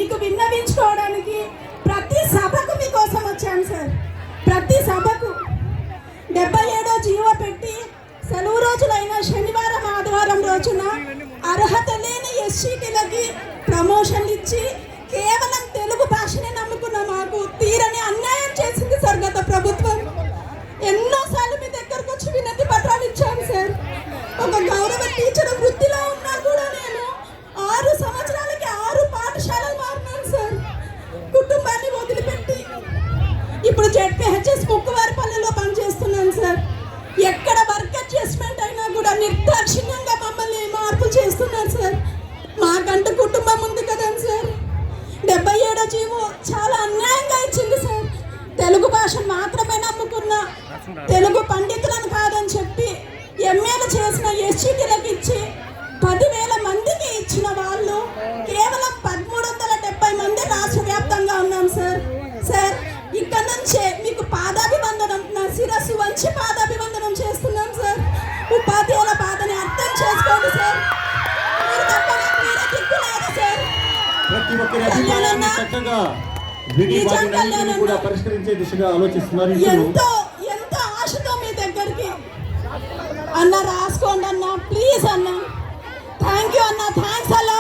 మీకు విన్నవించుకోవడానికి ప్రతి సభకు మీకోసం వచ్చాను సార్. ప్రతి సభకు 77వ జీవో పెట్టి సెలవు రోజులైన శనివారం ఆదివారం రోజున అర్హత లేని ఎస్సీటీలకి ప్రమోషన్లు ఇచ్చి కేవలం తెలుగు భాషనే నమ్ముకున్న మాకు తీరని అన్యాయం చేసింది సార్ గత ప్రభుత్వం. ఎన్నోసార్లు మీ దగ్గరకు వచ్చి వినతి పత్రాలు ఇచ్చాను సార్. ఒక గౌరవ టీచర్ వృత్తిలో ఉన్నా కూడా నేను 6 సంవత్సరాలకి 6 పాఠశాలలు మారినాను సార్. కుటుంబాన్ని వదిలిపెట్టి ఇప్పుడు జెడ్పీహెచ్ఎస్ ముక్కువారిపల్లెలో పనిచేస్తున్నాను సార్. ఎక్కడ వర్క్ అడ్జస్ట్మెంట్ అయినా కూడా నిర్దాక్షిణ్యంగా మమ్మల్ని మార్పులు చేస్తున్నారు సార్. మాకంటూ కుటుంబం ఉంది కదండి సార్. 77వ జీవో చాలా అన్యాయంగా ఇచ్చింది సార్. తెలుగు భాషను మాత్రమే నమ్ముకున్న తెలుగు పండితులను కాదని చెప్పి ఎంఏలు చేసిన ఎస్సీటీలకు ఇచ్చి 10,000 మందికి ఇచ్చిన వాళ్ళు కేవలం 1370 మంది రాష్ట్ర వ్యాప్తంగా ఉన్నాం సార్. సార్ ఇక్కడ నుంచే మీకు పాదాభివందనం, నా శిరస్సు వంచి పాదాభివందనం చేస్తున్నాం సార్. ఉపాధ్యాయుల బాధని అర్థం చేసుకోండి సార్. మీరు తప్ప నాకు వేరే దిక్కు లేదు సార్. ప్రతి ఒక్కరి అభిప్రాయాన్ని చక్కగా కూడా పరిష్కరించే దిశగా ఆలోచిస్తున్నారు. ఎంతో ఎంతో ఆశతో మీ దగ్గరికి అన్న రాసుకోండి అన్న, ప్లీజ్ అన్న. థ్యాంక్ యూ అన్న, థ్యాంక్స్ అలా.